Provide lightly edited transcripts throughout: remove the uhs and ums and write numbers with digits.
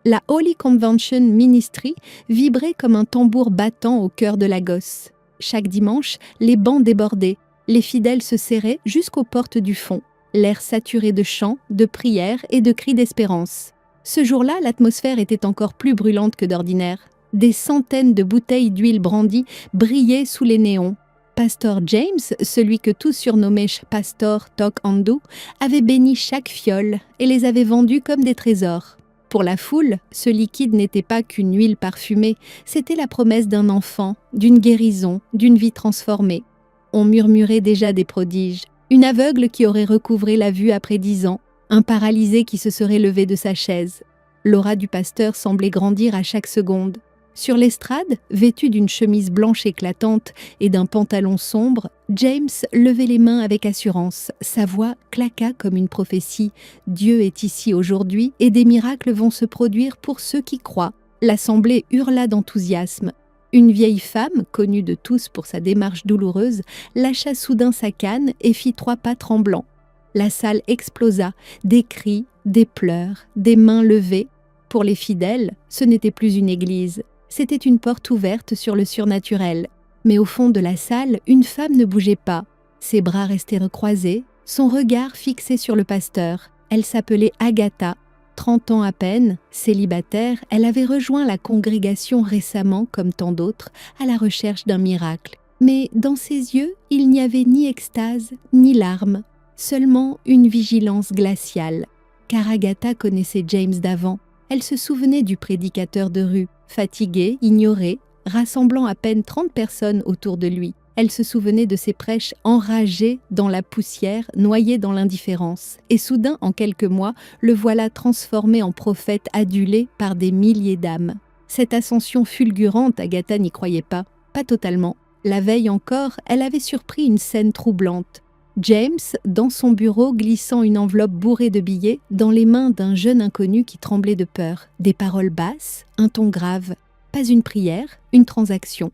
La Holy Convention Ministry vibrait comme un tambour battant au cœur de Lagos. Chaque dimanche, les bancs débordaient, les fidèles se serraient jusqu'aux portes du fond, l'air saturé de chants, de prières et de cris d'espérance. Ce jour-là, l'atmosphère était encore plus brûlante que d'ordinaire. Des centaines de bouteilles d'huile brandy brillaient sous les néons. Pasteur James, celui que tous surnommaient Pastor Tok Andou, avait béni chaque fiole et les avait vendues comme des trésors. Pour la foule, ce liquide n'était pas qu'une huile parfumée, c'était la promesse d'un enfant, d'une guérison, d'une vie transformée. On murmurait déjà des prodiges. Une aveugle qui aurait recouvré la vue après 10 ans, un paralysé qui se serait levé de sa chaise. L'aura du pasteur semblait grandir à chaque seconde. Sur l'estrade, vêtu d'une chemise blanche éclatante et d'un pantalon sombre, James levait les mains avec assurance. Sa voix claqua comme une prophétie. Dieu est ici aujourd'hui et des miracles vont se produire pour ceux qui croient. L'assemblée hurla d'enthousiasme. Une vieille femme, connue de tous pour sa démarche douloureuse, lâcha soudain sa canne et fit 3 pas tremblants. La salle explosa, des cris, des pleurs, des mains levées. Pour les fidèles, ce n'était plus une église. C'était une porte ouverte sur le surnaturel. Mais au fond de la salle, une femme ne bougeait pas. Ses bras restaient recroisés, son regard fixé sur le pasteur. Elle s'appelait Agatha. 30 ans à peine, célibataire, elle avait rejoint la congrégation récemment, comme tant d'autres, à la recherche d'un miracle. Mais dans ses yeux, il n'y avait ni extase, ni larmes, seulement une vigilance glaciale. Car Agatha connaissait James d'avant. Elle se souvenait du prédicateur de rue, fatigué, ignoré, rassemblant à peine 30 personnes autour de lui. Elle se souvenait de ses prêches enragés dans la poussière, noyés dans l'indifférence. Et soudain, en quelques mois, le voilà transformé en prophète adulé par des milliers d'âmes. Cette ascension fulgurante, Agatha n'y croyait pas totalement. La veille encore, elle avait surpris une scène troublante. James, dans son bureau, glissant une enveloppe bourrée de billets dans les mains d'un jeune inconnu qui tremblait de peur. Des paroles basses, un ton grave. Pas une prière, une transaction.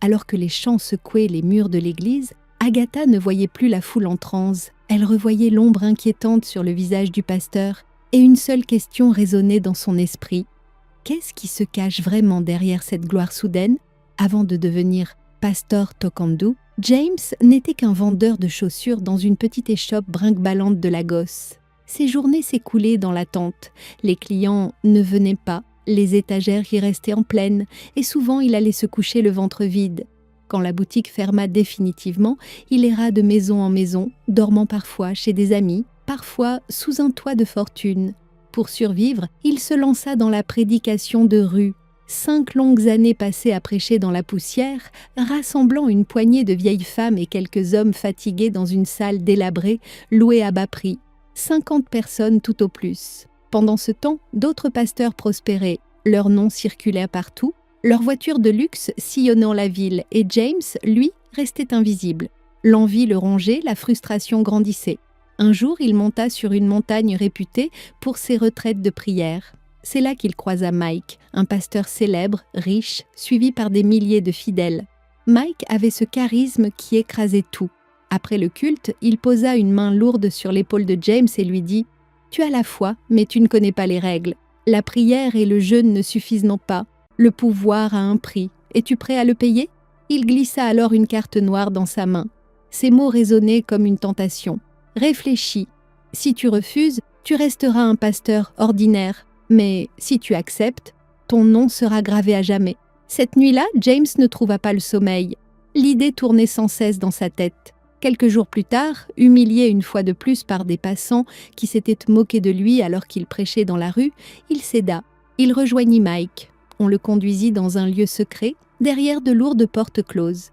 Alors que les chants secouaient les murs de l'église, Agatha ne voyait plus la foule en transe. Elle revoyait l'ombre inquiétante sur le visage du pasteur et une seule question résonnait dans son esprit. Qu'est-ce qui se cache vraiment derrière cette gloire soudaine? Avant de devenir Pastor Tok Andou, James n'était qu'un vendeur de chaussures dans une petite échoppe brinque-ballante de Lagos. Ses journées s'écoulaient dans l'attente. Les clients ne venaient pas, les étagères y restaient en pleine, et souvent il allait se coucher le ventre vide. Quand la boutique ferma définitivement, il erra de maison en maison, dormant parfois chez des amis, parfois sous un toit de fortune. Pour survivre, il se lança dans la prédication de rue. 5 longues années passées à prêcher dans la poussière, rassemblant une poignée de vieilles femmes et quelques hommes fatigués dans une salle délabrée, louée à bas prix. 50 personnes tout au plus. Pendant ce temps, d'autres pasteurs prospéraient. Leurs noms circulaient partout, leurs voitures de luxe sillonnant la ville, et James, lui, restait invisible. L'envie le rongeait, la frustration grandissait. Un jour, il monta sur une montagne réputée pour ses retraites de prière. C'est là qu'il croisa Mike, un pasteur célèbre, riche, suivi par des milliers de fidèles. Mike avait ce charisme qui écrasait tout. Après le culte, il posa une main lourde sur l'épaule de James et lui dit « Tu as la foi, mais tu ne connais pas les règles. La prière et le jeûne ne suffisent non pas. Le pouvoir a un prix. Es-tu prêt à le payer ?» Il glissa alors une carte noire dans sa main. Ces mots résonnaient comme une tentation. « Réfléchis. Si tu refuses, tu resteras un pasteur ordinaire. Mais si tu acceptes, ton nom sera gravé à jamais. » Cette nuit-là, James ne trouva pas le sommeil. L'idée tournait sans cesse dans sa tête. Quelques jours plus tard, humilié une fois de plus par des passants qui s'étaient moqués de lui alors qu'il prêchait dans la rue, il céda. Il rejoignit Mike. On le conduisit dans un lieu secret, derrière de lourdes portes closes.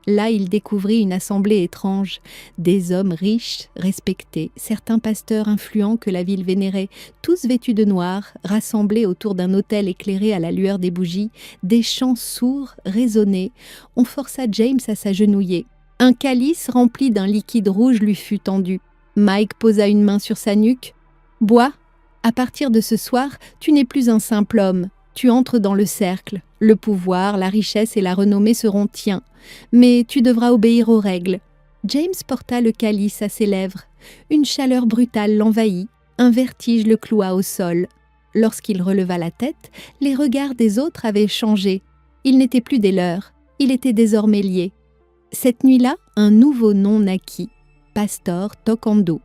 Là, il découvrit une assemblée étrange, des hommes riches, respectés, certains pasteurs influents que la ville vénérait, tous vêtus de noir, rassemblés autour d'un autel éclairé à la lueur des bougies, des chants sourds résonnaient. On força James à s'agenouiller. Un calice rempli d'un liquide rouge lui fut tendu. Mike posa une main sur sa nuque. « Bois, à partir de ce soir, tu n'es plus un simple homme. Tu entres dans le cercle. Le pouvoir, la richesse et la renommée seront tiens. Mais tu devras obéir aux règles. » James porta le calice à ses lèvres. Une chaleur brutale l'envahit. Un vertige le cloua au sol. Lorsqu'il releva la tête, les regards des autres avaient changé. Il n'était plus des leurs, il était désormais lié. Cette nuit-là, un nouveau nom naquit, Pastor Toquando.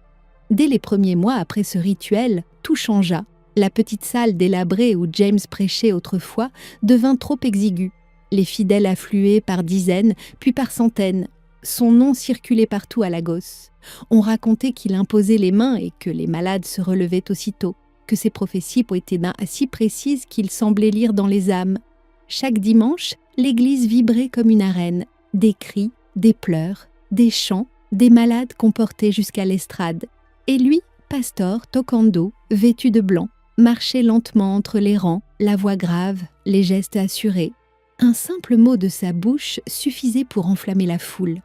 Dès les premiers mois après ce rituel, tout changea. La petite salle délabrée où James prêchait autrefois devint trop exiguë. Les fidèles affluaient par dizaines, puis par centaines. Son nom circulait partout à Lagos. On racontait qu'il imposait les mains et que les malades se relevaient aussitôt, que ses prophéties étaient si précises qu'il semblait lire dans les âmes. Chaque dimanche, l'église vibrait comme une arène. Des cris, des pleurs, des chants, des malades qu'on portait jusqu'à l'estrade. Et lui, Pastor Toquando, vêtu de blanc, marchait lentement entre les rangs, la voix grave, les gestes assurés. Un simple mot de sa bouche suffisait pour enflammer la foule.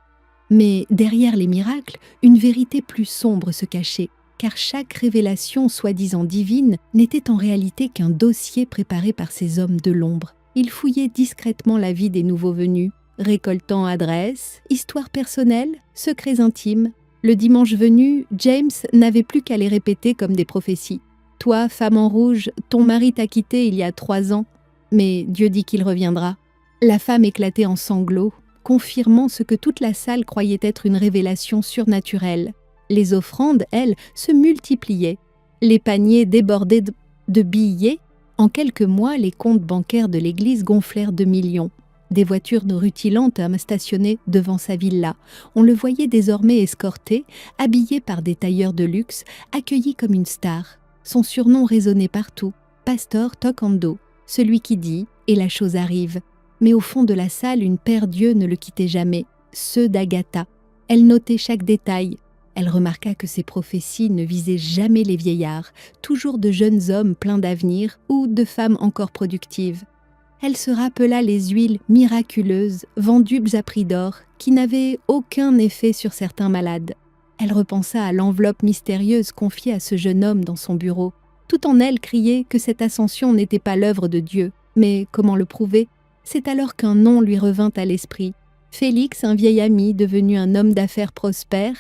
Mais derrière les miracles, une vérité plus sombre se cachait, car chaque révélation soi-disant divine n'était en réalité qu'un dossier préparé par ces hommes de l'ombre. Ils fouillaient discrètement la vie des nouveaux venus, récoltant adresses, histoires personnelles, secrets intimes. Le dimanche venu, James n'avait plus qu'à les répéter comme des prophéties. « Toi, femme en rouge, ton mari t'a quitté il y a 3 ans, mais Dieu dit qu'il reviendra. » La femme éclatait en sanglots, confirmant ce que toute la salle croyait être une révélation surnaturelle. Les offrandes, elles, se multipliaient. Les paniers débordaient de billets. En quelques mois, les comptes bancaires de l'église gonflèrent de millions. Des voitures rutilantes stationnaient devant sa villa. On le voyait désormais escorté, habillé par des tailleurs de luxe, accueilli comme une star. Son surnom résonnait partout, Pastor Toquando, celui qui dit « et la chose arrive ». Mais au fond de la salle, une paire d'yeux ne le quittait jamais, ceux d'Agatha. Elle notait chaque détail. Elle remarqua que ses prophéties ne visaient jamais les vieillards, toujours de jeunes hommes pleins d'avenir ou de femmes encore productives. Elle se rappela les huiles miraculeuses, vendues à prix d'or, qui n'avaient aucun effet sur certains malades. Elle repensa à l'enveloppe mystérieuse confiée à ce jeune homme dans son bureau. Tout en elle criait que cette ascension n'était pas l'œuvre de Dieu. Mais comment le prouver ? C'est alors qu'un nom lui revint à l'esprit. Félix, un vieil ami devenu un homme d'affaires prospère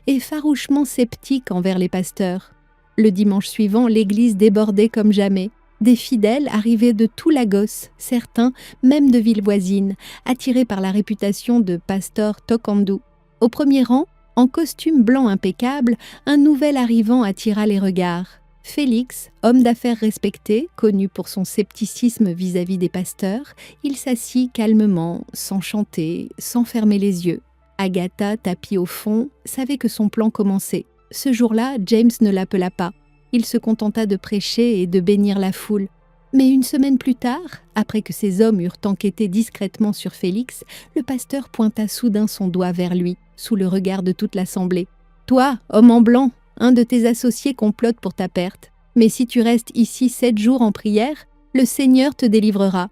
et farouchement sceptique envers les pasteurs. Le dimanche suivant, l'église débordait comme jamais. Des fidèles arrivaient de tout Lagos, certains même de villes voisines, attirés par la réputation de Pastor Toquando. Au premier rang, en costume blanc impeccable, un nouvel arrivant attira les regards. Félix, homme d'affaires respecté, connu pour son scepticisme vis-à-vis des pasteurs, il s'assit calmement, sans chanter, sans fermer les yeux. Agatha, tapie au fond, savait que son plan commençait. Ce jour-là, James ne l'appela pas. Il se contenta de prêcher et de bénir la foule. Mais une semaine plus tard, après que ces hommes eurent enquêté discrètement sur Félix, le pasteur pointa soudain son doigt vers lui, sous le regard de toute l'assemblée. « Toi, homme en blanc, un de tes associés complote pour ta perte. Mais si tu restes ici 7 jours en prière, le Seigneur te délivrera. »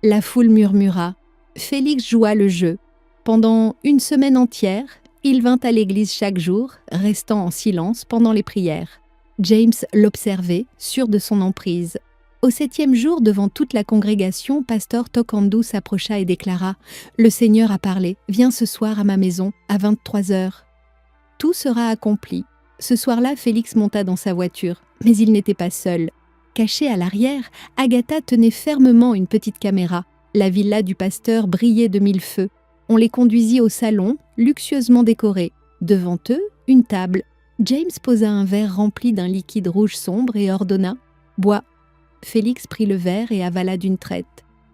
La foule murmura. Félix joua le jeu. Pendant 1 semaine entière, il vint à l'église chaque jour, restant en silence pendant les prières. James l'observait, sûr de son emprise. Au 7e jour, devant toute la congrégation, Pastor Toquando s'approcha et déclara « Le Seigneur a parlé, viens ce soir à ma maison, à 23h. » Tout sera accompli. Ce soir-là, Félix monta dans sa voiture, mais il n'était pas seul. Cachée à l'arrière, Agatha tenait fermement une petite caméra. La villa du pasteur brillait de 1000 feux. On les conduisit au salon, luxueusement décoré. Devant eux, une table. James posa un verre rempli d'un liquide rouge sombre et ordonna « Bois ». Félix prit le verre et avala d'une traite.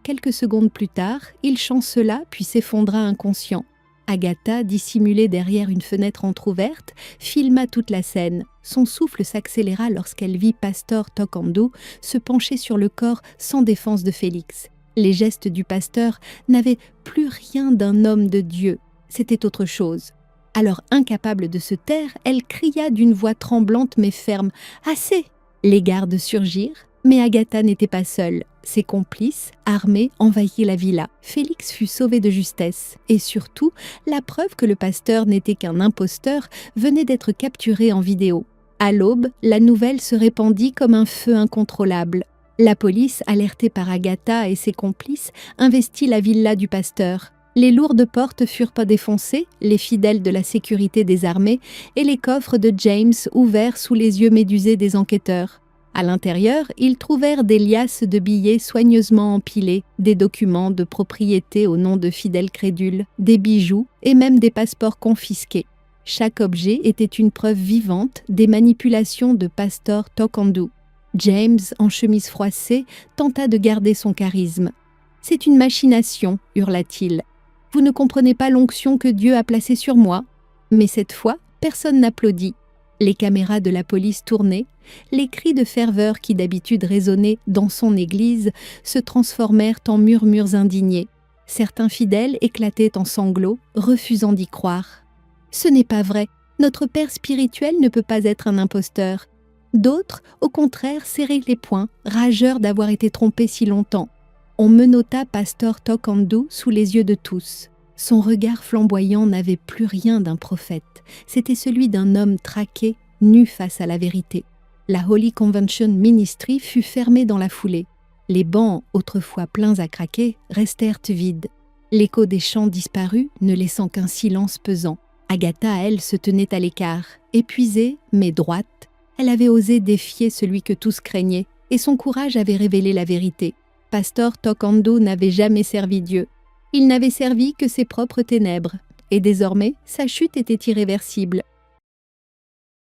Quelques secondes plus tard, il chancela puis s'effondra inconscient. Agatha, dissimulée derrière une fenêtre entr'ouverte, filma toute la scène. Son souffle s'accéléra lorsqu'elle vit Pastor Toquando se pencher sur le corps sans défense de Félix. Les gestes du pasteur n'avaient plus rien d'un homme de Dieu. C'était autre chose. Alors, incapable de se taire, elle cria d'une voix tremblante mais ferme « Assez !» Les gardes surgirent, mais Agatha n'était pas seule. Ses complices, armés, envahirent la villa. Félix fut sauvé de justesse. Et surtout, la preuve que le pasteur n'était qu'un imposteur venait d'être capturée en vidéo. À l'aube, la nouvelle se répandit comme un feu incontrôlable. La police, alertée par Agatha et ses complices, investit la villa du pasteur. Les lourdes portes furent pas défoncées, les fidèles de la sécurité désarmés et les coffres de James ouverts sous les yeux médusés des enquêteurs. À l'intérieur, ils trouvèrent des liasses de billets soigneusement empilés, des documents de propriété au nom de fidèles crédules, des bijoux et même des passeports confisqués. Chaque objet était une preuve vivante des manipulations de Pastor Tokandu. James, en chemise froissée, tenta de garder son charisme. « C'est une machination, hurla-t-il. Vous ne comprenez pas l'onction que Dieu a placée sur moi ?» Mais cette fois, personne n'applaudit. Les caméras de la police tournaient, les cris de ferveur qui d'habitude résonnaient dans son église se transformèrent en murmures indignés. Certains fidèles éclataient en sanglots, refusant d'y croire. « Ce n'est pas vrai, notre père spirituel ne peut pas être un imposteur. » D'autres, au contraire, serraient les poings, rageurs d'avoir été trompés si longtemps. On menotta Pastor Tokandu sous les yeux de tous. Son regard flamboyant n'avait plus rien d'un prophète. C'était celui d'un homme traqué, nu face à la vérité. La Holy Convention Ministry fut fermée dans la foulée. Les bancs, autrefois pleins à craquer, restèrent vides. L'écho des chants disparut, ne laissant qu'un silence pesant. Agatha, elle, se tenait à l'écart. Épuisée, mais droite, elle avait osé défier celui que tous craignaient, et son courage avait révélé la vérité. Pastor Tokandu n'avait jamais servi Dieu. Il n'avait servi que ses propres ténèbres, et désormais sa chute était irréversible.